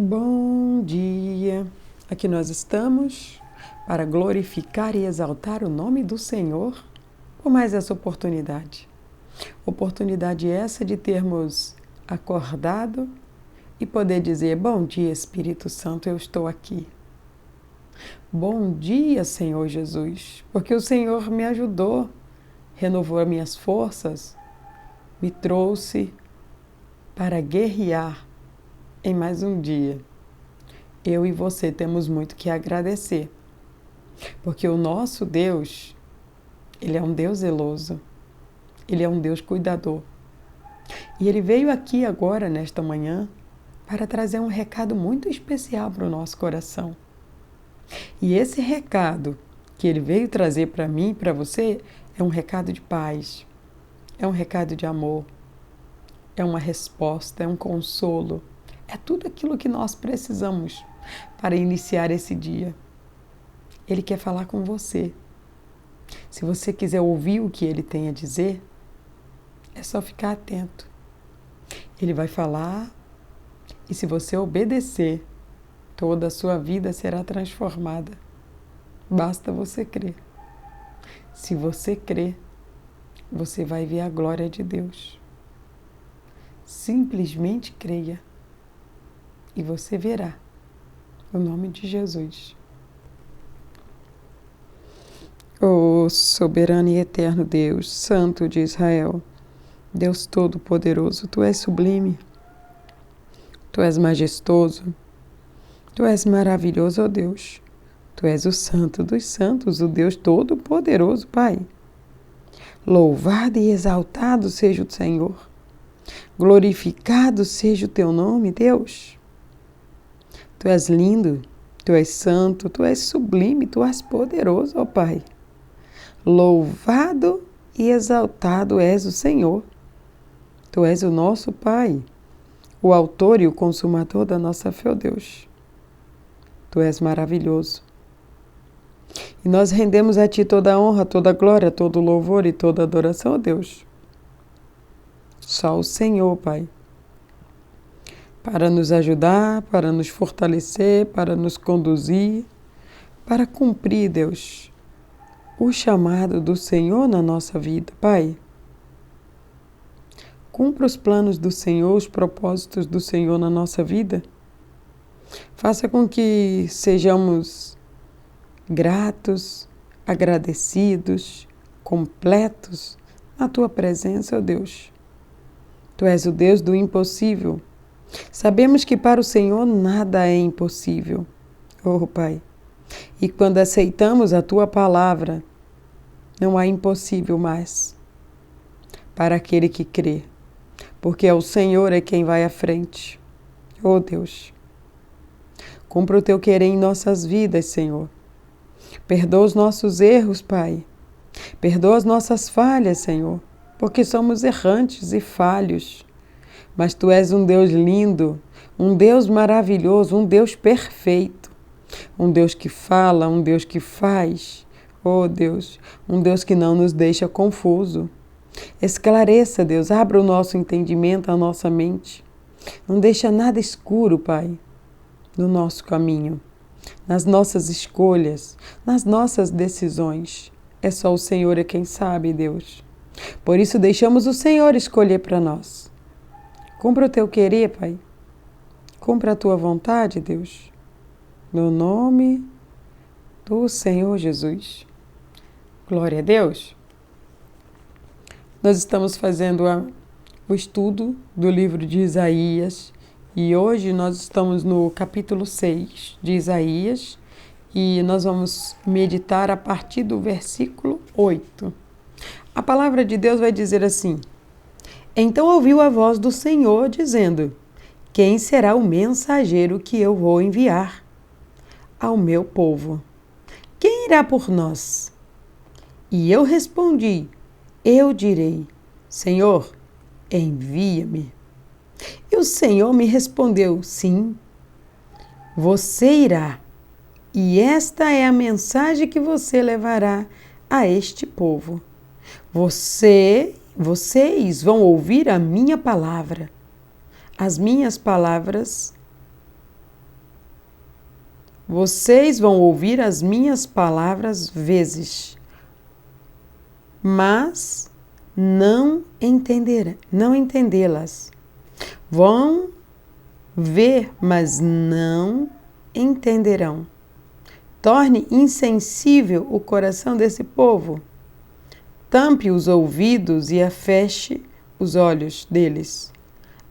Bom dia! Aqui nós estamos para glorificar e exaltar o nome do Senhor por mais essa oportunidade. Oportunidade essa de termos acordado e poder dizer: bom dia, Espírito Santo, eu estou aqui. Bom dia, Senhor Jesus, porque o Senhor me ajudou, renovou minhas forças, me trouxe para guerrear em mais um dia. Eu e você temos muito que agradecer, porque o nosso Deus, Ele é um Deus zeloso, Ele é um Deus cuidador. E Ele veio aqui agora, nesta manhã, para trazer um recado muito especial para o nosso coração. E esse recado que Ele veio trazer para mim e para você é um recado de paz, é um recado de amor, é uma resposta, é um consolo, é tudo aquilo que nós precisamos para iniciar esse dia. Ele quer falar com você. Se você quiser ouvir o que Ele tem a dizer, é só ficar atento. Ele vai falar e se você obedecer, toda a sua vida será transformada. Basta você crer. Se você crer, você vai ver a glória de Deus. Simplesmente creia e você verá. No nome de Jesus. Ó soberano e eterno Deus, Santo de Israel, Deus Todo-Poderoso, Tu és sublime, Tu és majestoso, Tu és maravilhoso, ó Deus. Tu és o Santo dos Santos, o Deus Todo-Poderoso, Pai. Louvado e exaltado seja o Senhor. Glorificado seja o Teu nome, Deus. Tu és lindo, Tu és santo, Tu és sublime, Tu és poderoso, ó Pai. Louvado e exaltado és o Senhor. Tu és o nosso Pai, o autor e o consumador da nossa fé, ó Deus. Tu és maravilhoso. E nós rendemos a Ti toda a honra, toda a glória, todo o louvor e toda a adoração, ó Deus. Só o Senhor, Pai, para nos ajudar, para nos fortalecer, para nos conduzir, para cumprir, Deus, o chamado do Senhor na nossa vida, Pai. Cumpra os planos do Senhor, os propósitos do Senhor na nossa vida. Faça com que sejamos gratos, agradecidos, completos na Tua presença, ó Deus. Tu és o Deus do impossível. Sabemos que para o Senhor nada é impossível, oh Pai. E quando aceitamos a Tua palavra, não há impossível mais para aquele que crê, porque o Senhor é quem vai à frente. Oh Deus, cumpra o Teu querer em nossas vidas, Senhor. Perdoa os nossos erros, Pai. Perdoa as nossas falhas, Senhor, porque somos errantes e falhos. Mas Tu és um Deus lindo, um Deus maravilhoso, um Deus perfeito. Um Deus que fala, um Deus que faz. Oh Deus, um Deus que não nos deixa confuso. Esclareça, Deus, abra o nosso entendimento, a nossa mente. Não deixa nada escuro, Pai, no nosso caminho, nas nossas escolhas, nas nossas decisões. É só o Senhor é quem sabe, Deus. Por isso deixamos o Senhor escolher para nós. Cumpra o Teu querer, Pai. Cumpra a Tua vontade, Deus. No nome do Senhor Jesus. Glória a Deus. Nós estamos fazendo o estudo do livro de Isaías e hoje nós estamos no capítulo 6 de Isaías e nós vamos meditar a partir do versículo 8. A palavra de Deus vai dizer assim: Então ouviu a voz do Senhor dizendo: Quem será o mensageiro que eu vou enviar ao meu povo? Quem irá por nós? E eu respondi: Eu direi: Senhor, envia-me. E o Senhor me respondeu: Sim, você irá. E esta é a mensagem que você levará a este povo. Vocês vão ouvir a minha palavra. As minhas palavras Vocês vão ouvir as minhas palavras vezes, mas não entendê-las. Vão ver, mas não entenderão. Torne insensível o coração desse povo. Tampe os ouvidos e feche os olhos deles.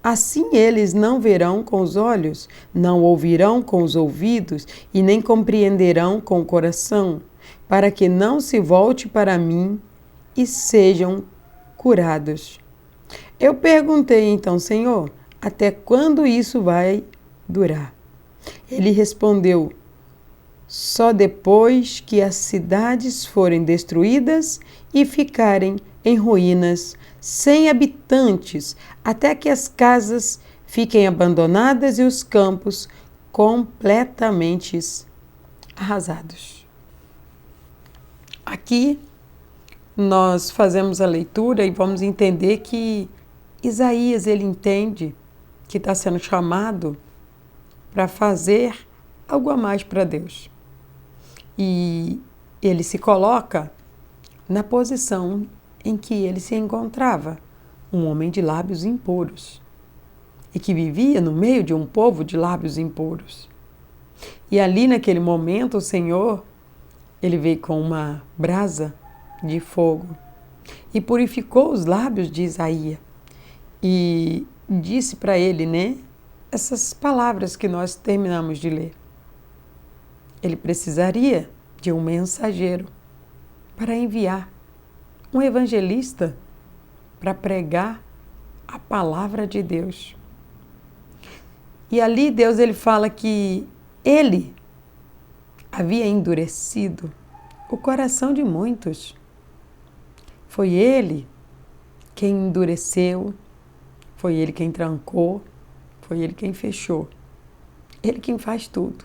Assim eles não verão com os olhos, não ouvirão com os ouvidos e nem compreenderão com o coração, para que não se volte para mim e sejam curados. Eu perguntei então, Senhor, até quando isso vai durar? Ele respondeu, só depois que as cidades forem destruídas e ficarem em ruínas, sem habitantes, até que as casas fiquem abandonadas e os campos completamente arrasados. Aqui nós fazemos a leitura e vamos entender que Isaías, ele entende que está sendo chamado para fazer algo a mais para Deus. E ele se coloca na posição em que ele se encontrava, um homem de lábios impuros, e que vivia no meio de um povo de lábios impuros. E ali naquele momento o Senhor, ele veio com uma brasa de fogo e purificou os lábios de Isaías e disse para ele, né, essas palavras que nós terminamos de ler. Ele precisaria de um mensageiro para enviar, um evangelista para pregar a palavra de Deus. E ali Deus, ele fala que ele havia endurecido o coração de muitos. Foi ele quem endureceu, foi ele quem trancou, foi ele quem fechou. Ele quem faz tudo.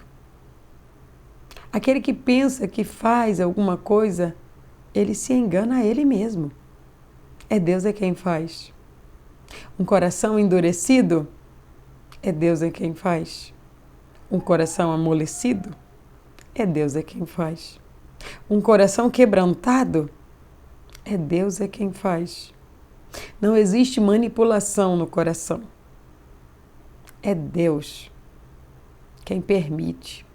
Aquele que pensa que faz alguma coisa, ele se engana a ele mesmo. É Deus é quem faz. Um coração endurecido, é Deus é quem faz. Um coração amolecido, é Deus é quem faz. Um coração quebrantado, é Deus é quem faz. Não existe manipulação no coração. É Deus quem permite.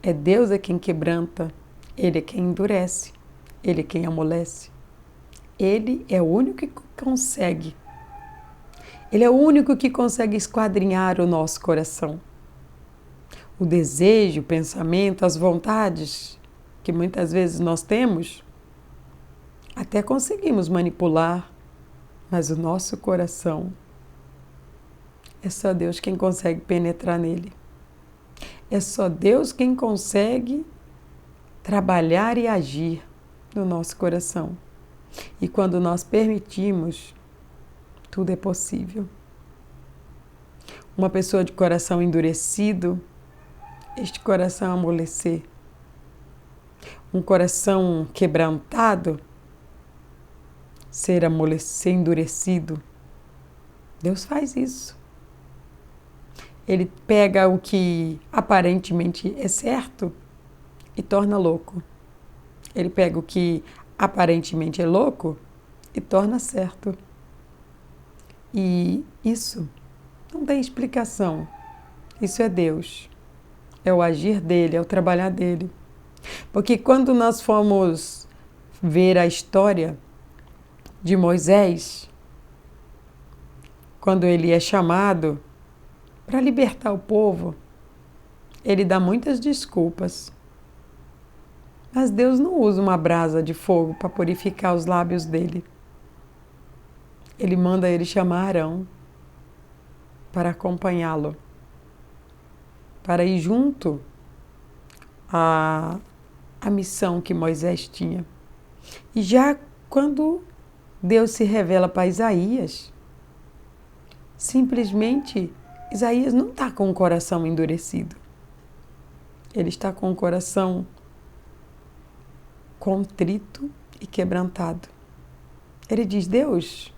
É Deus é quem quebranta. Ele é quem endurece. Ele é quem amolece. Ele é o único que consegue. Ele é o único que consegue esquadrinhar o nosso coração. O desejo, o pensamento, as vontades que muitas vezes nós temos, até conseguimos manipular, mas o nosso coração, é só Deus quem consegue penetrar nele. É só Deus quem consegue trabalhar e agir no nosso coração. E quando nós permitimos, tudo é possível. Uma pessoa de coração endurecido, este coração amolecer. Um coração quebrantado, ser endurecido. Deus faz isso. Ele pega o que aparentemente é certo e torna louco. Ele pega o que aparentemente é louco e torna certo. E isso não tem explicação. Isso é Deus. É o agir dele, é o trabalhar dele. Porque quando nós formos ver a história de Moisés, quando ele é chamado para libertar o povo, ele dá muitas desculpas. Mas Deus não usa uma brasa de fogo para purificar os lábios dele. Ele manda ele chamar Arão para acompanhá-lo, para ir junto à missão que Moisés tinha. E já quando Deus se revela para Isaías, simplesmente Isaías não está com o coração endurecido. Ele está com o coração contrito e quebrantado. Ele diz, Deus,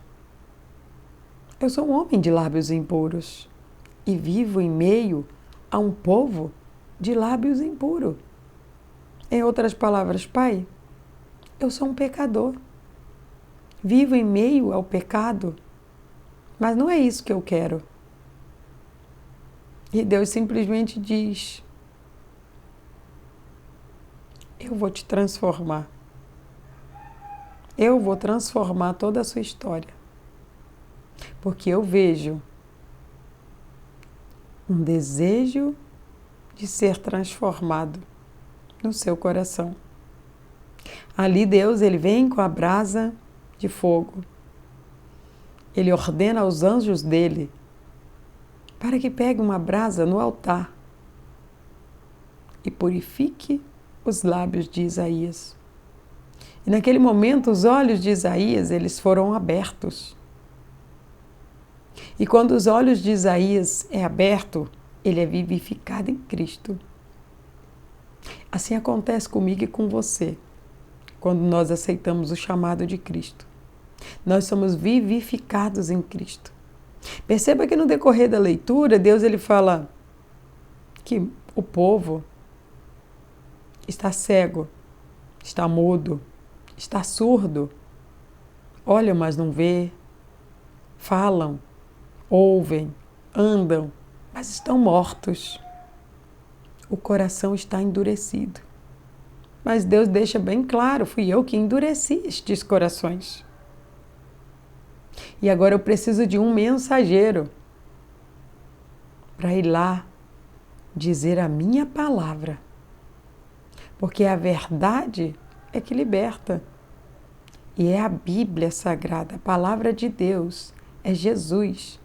eu sou um homem de lábios impuros e vivo em meio a um povo de lábios impuros. Em outras palavras, Pai, eu sou um pecador. Vivo em meio ao pecado, mas não é isso que eu quero. E Deus simplesmente diz: eu vou te transformar. Eu vou transformar toda a sua história. Porque eu vejo um desejo de ser transformado no seu coração. Ali Deus, ele vem com a brasa de fogo. Ele ordena aos anjos dele para que pegue uma brasa no altar e purifique os lábios de Isaías. E naquele momento os olhos de Isaías, eles foram abertos. E quando os olhos de Isaías é aberto, ele é vivificado em Cristo. Assim acontece comigo e com você, quando nós aceitamos o chamado de Cristo. Nós somos vivificados em Cristo. Perceba que no decorrer da leitura, Deus ele fala que o povo está cego, está mudo, está surdo, olham, mas não vê, falam, ouvem, andam, mas estão mortos. O coração está endurecido. Mas Deus deixa bem claro, fui eu que endureci estes corações. E agora eu preciso de um mensageiro para ir lá dizer a minha palavra. Porque a verdade é que liberta. E é a Bíblia Sagrada, a palavra de Deus, é Jesus,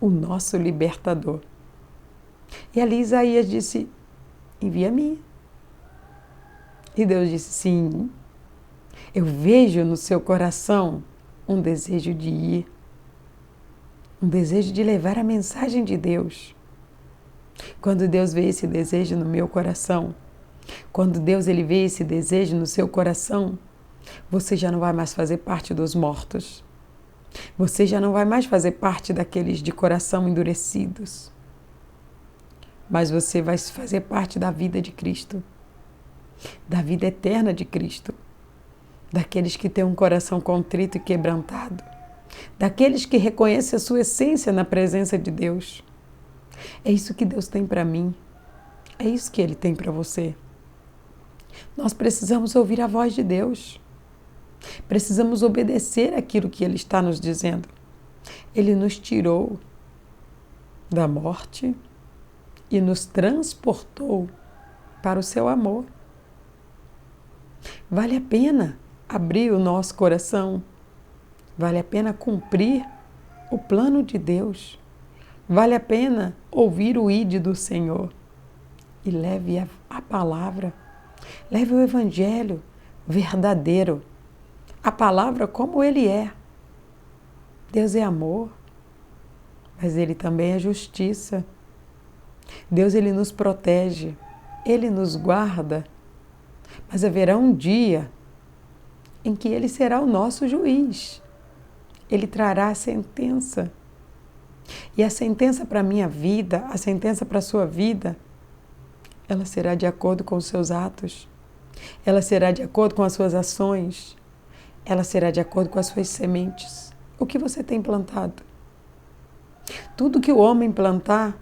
o nosso libertador. E ali Isaías disse: envia-me. E Deus disse: sim, eu vejo no seu coração um desejo de ir, um desejo de levar a mensagem de Deus. Quando Deus vê esse desejo no meu coração, quando Deus ele vê esse desejo no seu coração, você já não vai mais fazer parte dos mortos. Você já não vai mais fazer parte daqueles de coração endurecidos. Mas você vai fazer parte da vida de Cristo, da vida eterna de Cristo, daqueles que têm um coração contrito e quebrantado, daqueles que reconhecem a sua essência na presença de Deus. É isso que Deus tem para mim, é isso que Ele tem para você. Nós precisamos ouvir a voz de Deus, precisamos obedecer aquilo que Ele está nos dizendo. Ele nos tirou da morte e nos transportou para o seu amor. Vale a pena abrir o nosso coração, vale a pena cumprir o plano de Deus, vale a pena ouvir o ide do Senhor e leve a palavra, leve o Evangelho verdadeiro, a palavra como Ele é. Deus é amor, mas Ele também é justiça. Deus ele nos protege, Ele nos guarda, mas haverá um dia em que Ele será o nosso juiz. Ele trará a sentença. E a sentença para a minha vida, a sentença para a sua vida, ela será de acordo com os seus atos, ela será de acordo com as suas ações, ela será de acordo com as suas sementes. O que você tem plantado? Tudo que o homem plantar,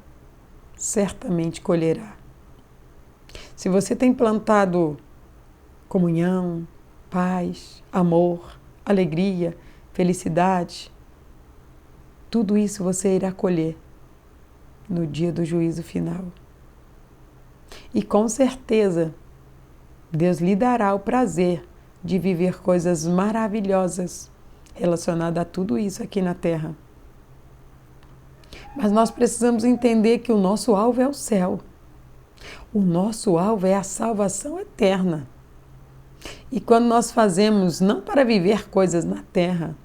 certamente colherá. Se você tem plantado comunhão, paz, amor, alegria, felicidade, tudo isso você irá colher no dia do juízo final. E com certeza, Deus lhe dará o prazer de viver coisas maravilhosas relacionadas a tudo isso aqui na Terra. Mas nós precisamos entender que o nosso alvo é o céu. O nosso alvo é a salvação eterna. E quando nós fazemos não para viver coisas na terra,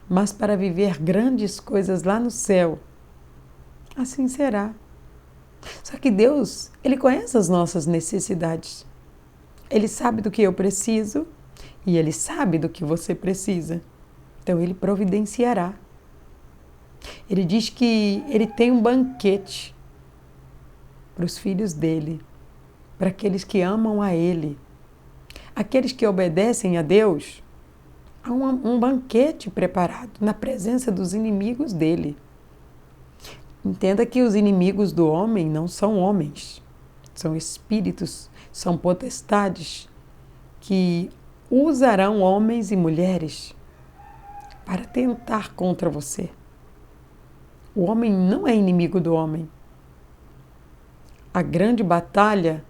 mas para viver grandes coisas lá no céu, assim será. Só que Deus, Ele conhece as nossas necessidades. Ele sabe do que eu preciso e Ele sabe do que você precisa. Então Ele providenciará. Ele diz que Ele tem um banquete para os filhos dele, para aqueles que amam a ele, aqueles que obedecem a Deus. Há um banquete preparado na presença dos inimigos dele. Entenda que os inimigos do homem não são homens, são espíritos, são potestades que usarão homens e mulheres para tentar contra você. O homem não é inimigo do homem. A grande batalha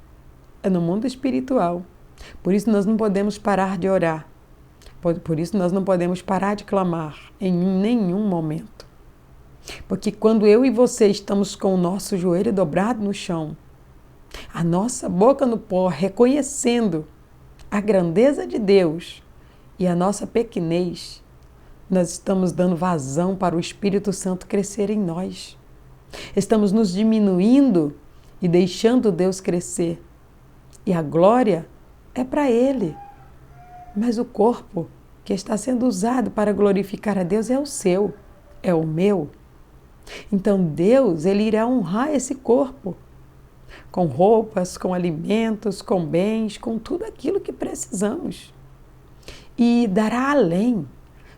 é no mundo espiritual. Por isso nós não podemos parar de orar. Por isso nós não podemos parar de clamar em nenhum momento. Porque quando eu e você estamos com o nosso joelho dobrado no chão, a nossa boca no pó, reconhecendo a grandeza de Deus e a nossa pequenez, nós estamos dando vazão para o Espírito Santo crescer em nós. Estamos nos diminuindo e deixando Deus crescer. E a glória é para Ele. Mas o corpo que está sendo usado para glorificar a Deus é o seu, é o meu. Então Deus, Ele irá honrar esse corpo com roupas, com alimentos, com bens, com tudo aquilo que precisamos. E dará além,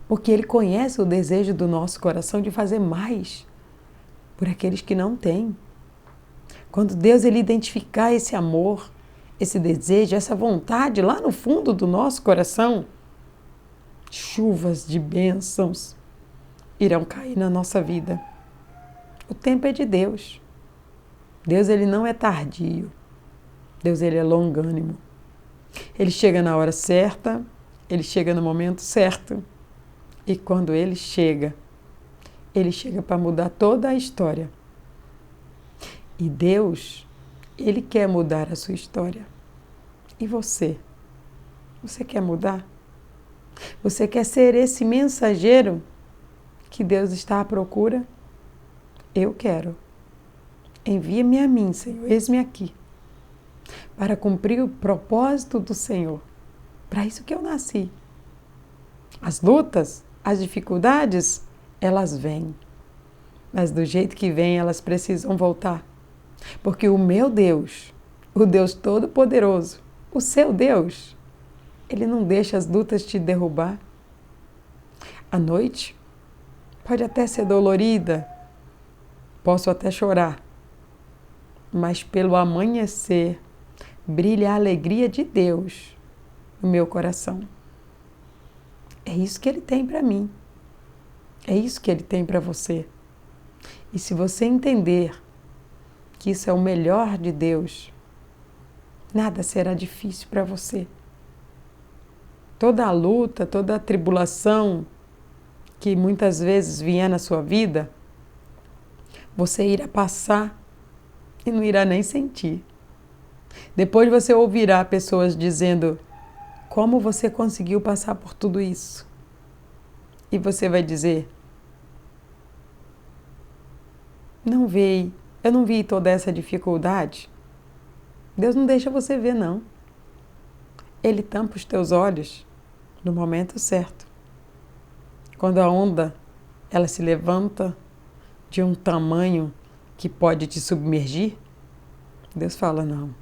porque Ele conhece o desejo do nosso coração de fazer mais por aqueles que não têm. Quando Deus Ele identificar esse amor, esse desejo, essa vontade lá no fundo do nosso coração, chuvas de bênçãos irão cair na nossa vida. O tempo é de Deus. Deus Ele não é tardio. Deus Ele é longânimo. Ele chega na hora certa, Ele chega no momento certo. E quando Ele chega para mudar toda a história. E Deus, Ele quer mudar a sua história. E você? Você quer mudar? Você quer ser esse mensageiro que Deus está à procura? Eu quero. Envia-me a mim, Senhor, eis-me aqui, para cumprir o propósito do Senhor. Para isso que eu nasci. As lutas, as dificuldades, elas vêm. Mas do jeito que vêm, elas precisam voltar. Porque o meu Deus, o Deus Todo-Poderoso, o seu Deus, Ele não deixa as lutas te derrubar. A noite pode até ser dolorida, posso até chorar, mas pelo amanhecer brilha a alegria de Deus no meu coração. É isso que Ele tem para mim. É isso que Ele tem para você. E se você entender que isso é o melhor de Deus, nada será difícil para você. Toda a luta, toda a tribulação que muitas vezes vier na sua vida, você irá passar e não irá nem sentir. Depois você ouvirá pessoas dizendo: como você conseguiu passar por tudo isso? E você vai dizer: eu não vi toda essa dificuldade. Deus não deixa você ver, não. Ele tampa os teus olhos no momento certo. Quando a onda, ela se levanta de um tamanho que pode te submergir, Deus fala: não.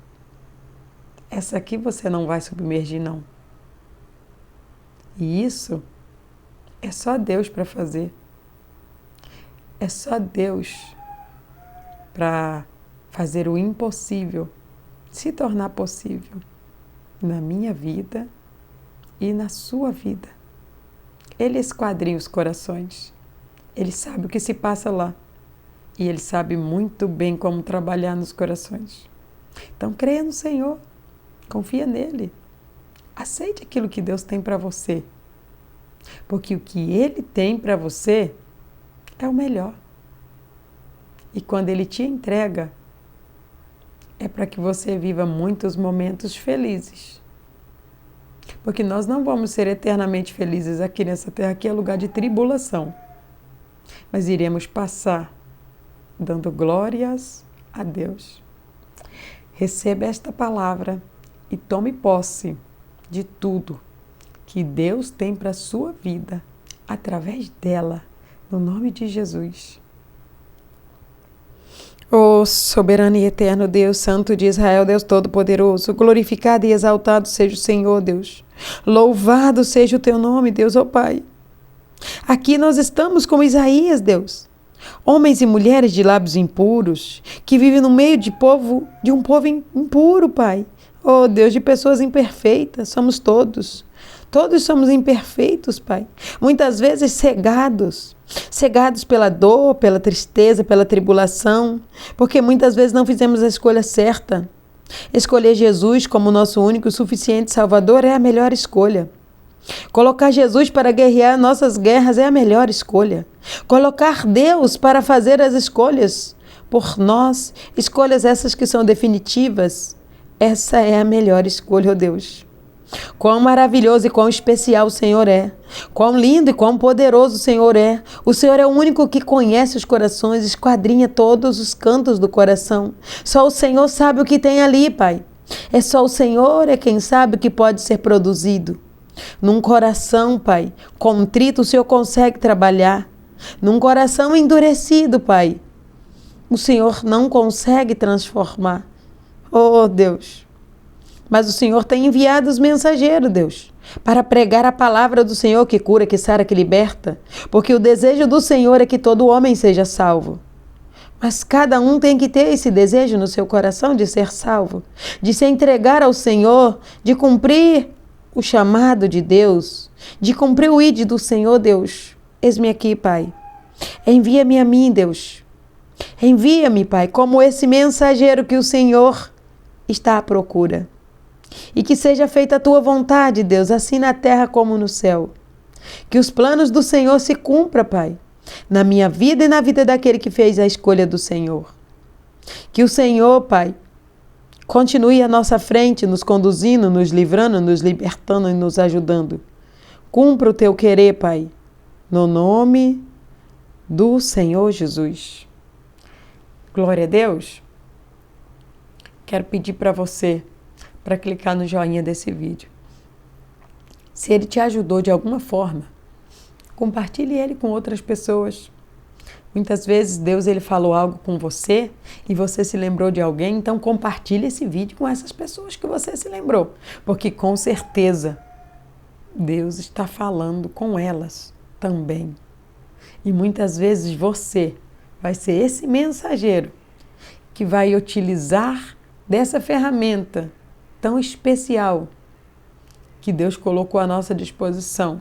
Essa aqui você não vai submergir, não. E isso é só Deus para fazer. É só Deus para fazer o impossível se tornar possível na minha vida e na sua vida. Ele esquadrinha os corações. Ele sabe o que se passa lá. E Ele sabe muito bem como trabalhar nos corações. Então creia no Senhor. Confia nele. Aceite aquilo que Deus tem para você. Porque o que Ele tem para você é o melhor. E quando Ele te entrega, é para que você viva muitos momentos felizes. Porque nós não vamos ser eternamente felizes aqui nessa terra. Aqui é lugar de tribulação. Mas iremos passar dando glórias a Deus. Receba esta palavra e tome posse de tudo que Deus tem para a sua vida através dela, no nome de Jesus. Ó soberano e eterno Deus, Santo de Israel, Deus Todo-Poderoso, glorificado e exaltado seja o Senhor, Deus. Louvado seja o teu nome, Deus, ó Pai. Aqui nós estamos como Isaías, Deus. Homens e mulheres de lábios impuros, que vivem no meio de um povo impuro, Pai. Oh, Deus, de pessoas imperfeitas, somos todos. Todos somos imperfeitos, Pai. Muitas vezes cegados pela dor, pela tristeza, pela tribulação, porque muitas vezes não fizemos a escolha certa. Escolher Jesus como nosso único e suficiente Salvador é a melhor escolha. Colocar Jesus para guerrear nossas guerras é a melhor escolha. Colocar Deus para fazer as escolhas por nós, escolhas essas que são definitivas, essa é a melhor escolha, ó Deus. Quão maravilhoso e quão especial o Senhor é. Quão lindo e quão poderoso o Senhor é. O Senhor é o único que conhece os corações, esquadrinha todos os cantos do coração. Só o Senhor sabe o que tem ali, Pai. É só o Senhor é quem sabe o que pode ser produzido. Num coração, Pai, contrito, o Senhor consegue trabalhar. Num coração endurecido, Pai, o Senhor não consegue transformar. Oh, Deus! Mas o Senhor tem enviado os mensageiros, Deus, para pregar a palavra do Senhor que cura, que sara, que liberta. Porque o desejo do Senhor é que todo homem seja salvo. Mas cada um tem que ter esse desejo no seu coração de ser salvo, de se entregar ao Senhor, de cumprir o chamado de Deus, de cumprir o ide do Senhor, Deus. Eis-me aqui, Pai. Envia-me a mim, Deus. Envia-me, Pai, como esse mensageiro que o Senhor está à procura. E que seja feita a tua vontade, Deus, assim na terra como no céu. Que os planos do Senhor se cumpram, Pai, na minha vida e na vida daquele que fez a escolha do Senhor. Que o Senhor, Pai, continue à nossa frente, nos conduzindo, nos livrando, nos libertando e nos ajudando. Cumpra o teu querer, Pai, no nome do Senhor Jesus. Glória a Deus. Quero pedir para você, para clicar no joinha desse vídeo. Se ele te ajudou de alguma forma, compartilhe ele com outras pessoas. Muitas vezes Deus ele falou algo com você e você se lembrou de alguém, então compartilhe esse vídeo com essas pessoas que você se lembrou, porque com certeza Deus está falando com elas também. E muitas vezes você vai ser esse mensageiro que vai utilizar dessa ferramenta tão especial que Deus colocou à nossa disposição,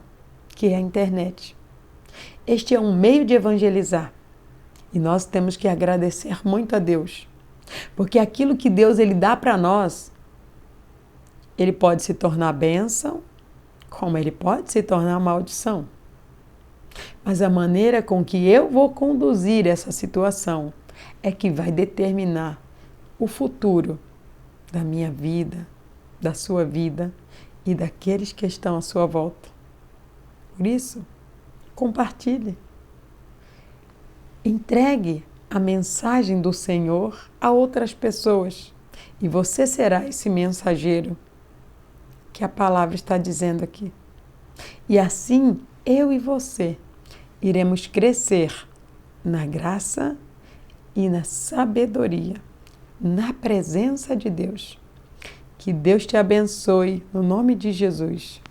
que é a internet. Este é um meio de evangelizar e nós temos que agradecer muito a Deus, porque aquilo que Deus ele dá para nós, ele pode se tornar bênção, como ele pode se tornar maldição. Mas a maneira com que eu vou conduzir essa situação é que vai determinar o futuro da minha vida, da sua vida e daqueles que estão à sua volta. Por isso, compartilhe. Entregue a mensagem do Senhor a outras pessoas e você será esse mensageiro que a palavra está dizendo aqui. E assim, eu e você iremos crescer na graça e na sabedoria, na presença de Deus. Que Deus te abençoe, no nome de Jesus.